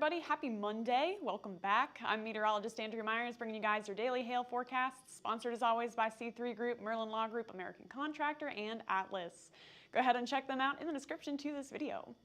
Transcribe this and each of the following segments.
everybody. Happy Monday. Welcome back. I'm meteorologist Andrea Myers, bringing you guys your daily hail forecasts, sponsored as always by C3 Group, Merlin Law Group, American Contractor, and Atlas. Go ahead and check them out in the description to this video.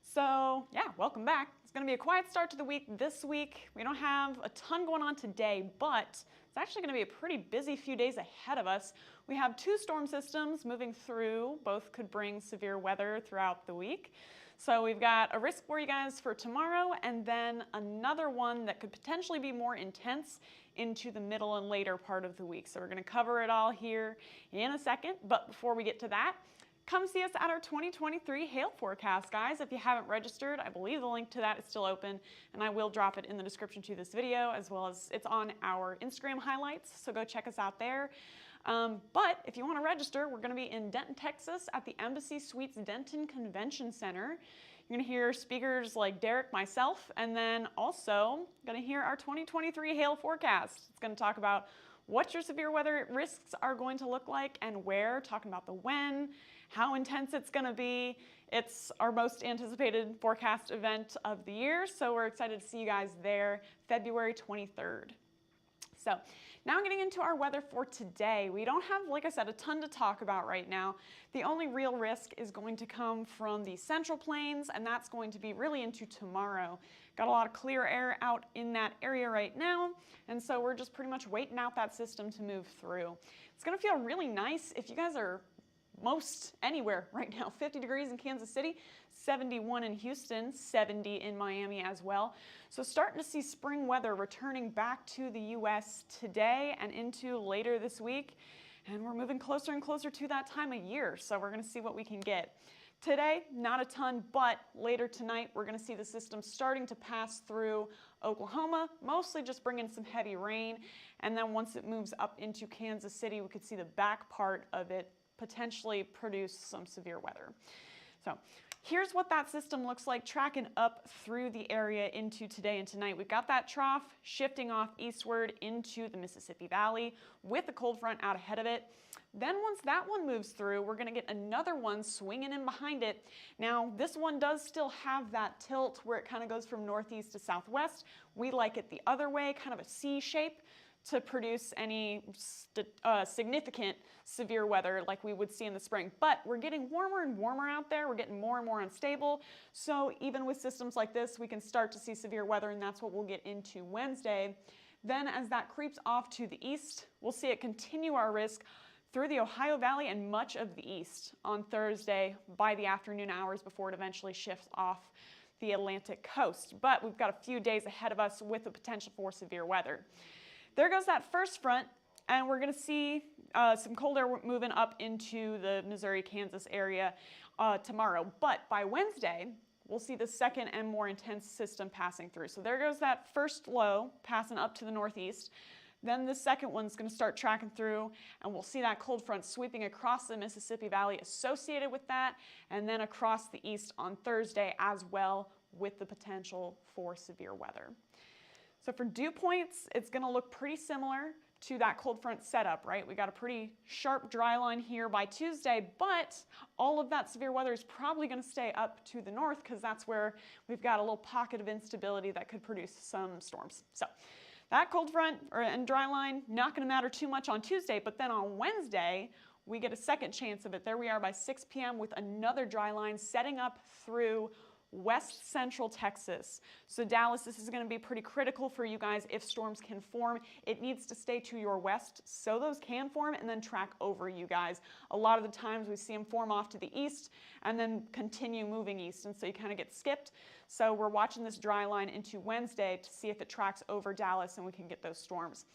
So yeah, welcome back. It's going to be a quiet start to the week this week. We don't have a ton going on today, but it's actually going to be a pretty busy few days ahead of us. We have two storm systems moving through. Both could bring severe weather throughout the week. So we've got a risk for you guys for tomorrow, and then another one that could potentially be more intense into the middle and later part of the week. So we're going to cover it all here in a second. But before we get to that, come see us at our 2023 hail forecast, guys. If you haven't registered, I believe the link to that is still open, and I will drop it in the description to this video, as well as it's on our Instagram highlights, so go check us out there. But if you want to register, we're going to be in Denton, Texas at the Embassy Suites Denton Convention Center. You're going to hear speakers like Derek, myself, and then also going to hear our 2023 hail forecast. It's going to talk about what your severe weather risks are going to look like and where, talking about the when, how intense it's going to be. It's our most anticipated forecast event of the year, so we're excited to see you guys there February 23rd. So now getting into our weather for today. We don't have, like I said, a ton to talk about right now. The only real risk is going to come from the central plains, and that's going to be really into tomorrow. Got a lot of clear air out in that area right now, and so we're just pretty much waiting out that system to move through. It's going to feel really nice if you guys are most anywhere right now. 50 degrees in Kansas City, 71 in Houston, 70 in Miami as well. So starting to see spring weather returning back to the U.S. today and into later this week. And we're moving closer and closer to that time of year. So we're going to see what we can get. Today, not a ton, but later tonight, we're going to see the system starting to pass through Oklahoma, mostly just bringing some heavy rain. And then once it moves up into Kansas City, we could see the back part of it potentially produce some severe weather. So here's what that system looks like tracking up through the area into today and tonight. We've got that trough shifting off eastward into the Mississippi Valley with the cold front out ahead of it. Then once that one moves through, we're going to get another one swinging in behind it. Now, this one does still have that tilt where it kind of goes from northeast to southwest. We like it the other way, kind of a C shape, to produce any significant severe weather like we would see in the spring. But we're getting warmer and warmer out there. We're getting more and more unstable. So even with systems like this, we can start to see severe weather, and that's what we'll get into Wednesday. Then as that creeps off to the east, we'll see it continue our risk through the Ohio Valley and much of the east on Thursday by the afternoon hours before it eventually shifts off the Atlantic coast. But we've got a few days ahead of us with the potential for severe weather. There goes that first front, and we're going to see some cold air moving up into the Missouri-Kansas area tomorrow. But by Wednesday, we'll see the second and more intense system passing through. So there goes that first low passing up to the northeast. Then the second one's going to start tracking through, and we'll see that cold front sweeping across the Mississippi Valley associated with that, and then across the east on Thursday as well with the potential for severe weather. So for dew points, it's going to look pretty similar to that cold front setup, right? We got a pretty sharp dry line here by Tuesday, but all of that severe weather is probably going to stay up to the north because that's where we've got a little pocket of instability that could produce some storms. So that cold front and dry line, not going to matter too much on Tuesday, but then on Wednesday, we get a second chance of it. There we are by 6 p.m. with another dry line setting up through west central Texas. So Dallas, this is going to be pretty critical for you guys if storms can form. It needs to stay to your west so those can form and then track over you guys. A lot of the times we see them form off to the east and then continue moving east, and so you kind of get skipped. So we're watching this dry line into Wednesday to see if it tracks over Dallas and we can get those storms.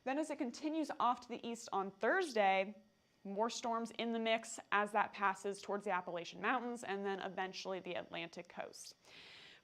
Then as it continues off to the east on Thursday, more storms in the mix as that passes towards the Appalachian Mountains and then eventually the Atlantic coast.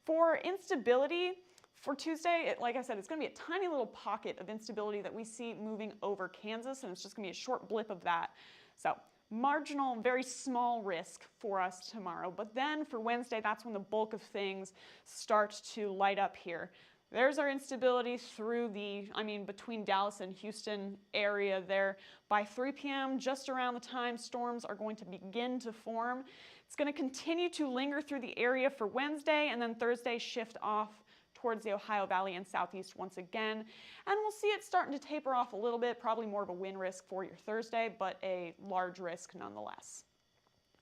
For instability, for Tuesday, like I said, it's going to be a tiny little pocket of instability that we see moving over Kansas, and it's just going to be a short blip of that. So marginal, very small risk for us tomorrow. But then for Wednesday, that's when the bulk of things start to light up here. There's our instability through between Dallas and Houston area there. By 3 p.m., just around the time storms are going to begin to form. It's going to continue to linger through the area for Wednesday, and then Thursday shift off towards the Ohio Valley and southeast once again. And we'll see it starting to taper off a little bit, probably more of a wind risk for your Thursday, but a large risk nonetheless.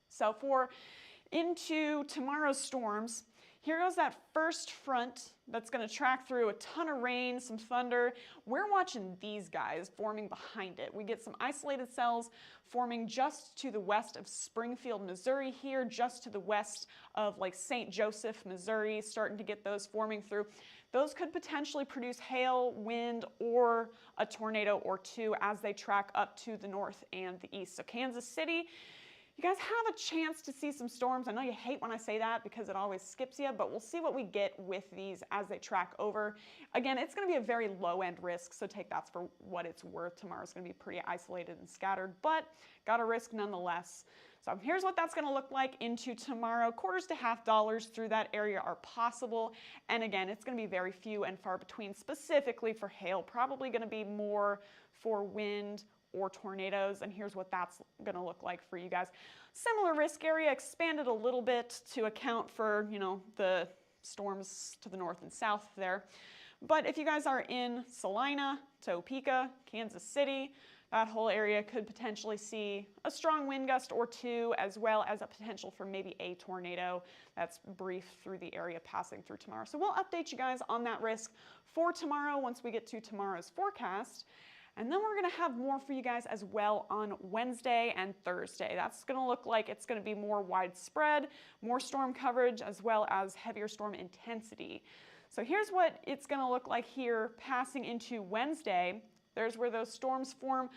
So for into tomorrow's storms, here goes that first front that's going to track through a ton of rain, some thunder. We're watching these guys forming behind it. We get some isolated cells forming just to the west of Springfield, Missouri here, just to the west of like St. Joseph, Missouri, starting to get those forming through. Those could potentially produce hail, wind, or a tornado or two as they track up to the north and the east. So Kansas City, you guys have a chance to see some storms. I know you hate when I say that because it always skips you, but we'll see what we get with these as they track over. Again, it's going to be a very low-end risk, so take that for what it's worth. Tomorrow's going to be pretty isolated and scattered, but got a risk nonetheless. So here's what that's going to look like into tomorrow. Quarters to half dollars through that area are possible. And again, it's going to be very few and far between, specifically for hail. Probably going to be more for wind or tornadoes, and here's what that's going to look like for you guys. Similar risk area, expanded a little bit to account for, you know, the storms to the north and south there. But if you guys are in Salina, Topeka, Kansas City, that whole area could potentially see a strong wind gust or two, as well as a potential for maybe a tornado that's brief through the area passing through tomorrow. So we'll update you guys on that risk for tomorrow once we get to tomorrow's forecast. And then we're going to have more for you guys as well on Wednesday and Thursday. That's going to look like it's going to be more widespread, more storm coverage, as well as heavier storm intensity. So here's what it's going to look like here passing into Wednesday. There's where those storms form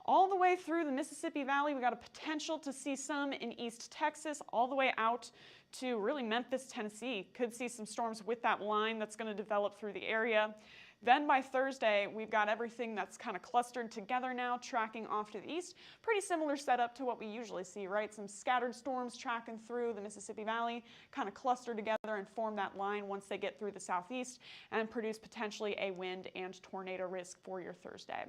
all the way through the Mississippi Valley. We got a potential to see some in East Texas, all the way out to really Memphis, Tennessee. Could see some storms with that line that's going to develop through the area. Then by Thursday, we've got everything that's kind of clustered together now, tracking off to the east. Pretty similar setup to what we usually see, right? Some scattered storms tracking through the Mississippi Valley, kind of cluster together and form that line once they get through the southeast and produce potentially a wind and tornado risk for your Thursday.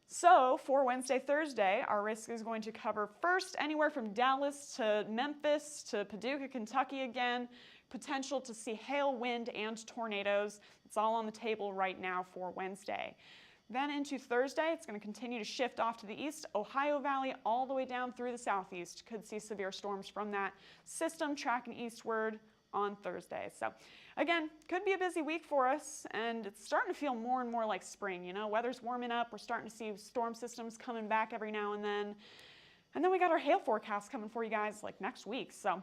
So for Wednesday, Thursday, our risk is going to cover first anywhere from Dallas to Memphis to Paducah, Kentucky again. Potential to see hail, wind, and tornadoes. It's all on the table right now for Wednesday. Then into Thursday, it's going to continue to shift off to the east. Ohio Valley all the way down through the southeast. Could see severe storms from that system tracking eastward on Thursday. So again, could be a busy week for us, and it's starting to feel more and more like spring. You know, weather's warming up. We're starting to see storm systems coming back every now and then. And then we got our hail forecast coming for you guys like next week. So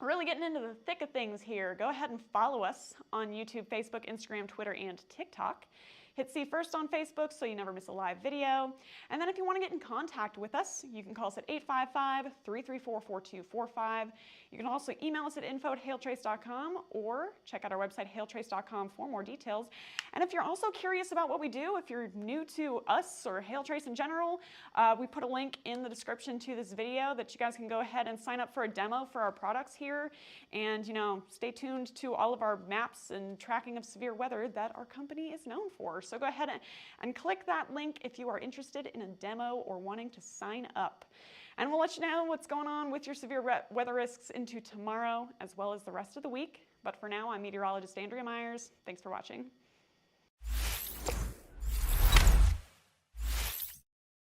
we're really getting into the thick of things here. Go ahead and follow us on YouTube, Facebook, Instagram, Twitter, and TikTok. Hit See First on Facebook so you never miss a live video. And then if you want to get in contact with us, you can call us at 855-334-4245. You can also email us at info@hailtrace.com or check out our website, hailtrace.com, for more details. And if you're also curious about what we do, if you're new to us or Hailtrace in general, we put a link in the description to this video that you guys can go ahead and sign up for a demo for our products here. And, you know, stay tuned to all of our maps and tracking of severe weather that our company is known for. So go ahead and click that link if you are interested in a demo or wanting to sign up. And we'll let you know what's going on with your severe weather risks into tomorrow as well as the rest of the week. But for now, I'm meteorologist Andrea Myers. Thanks for watching.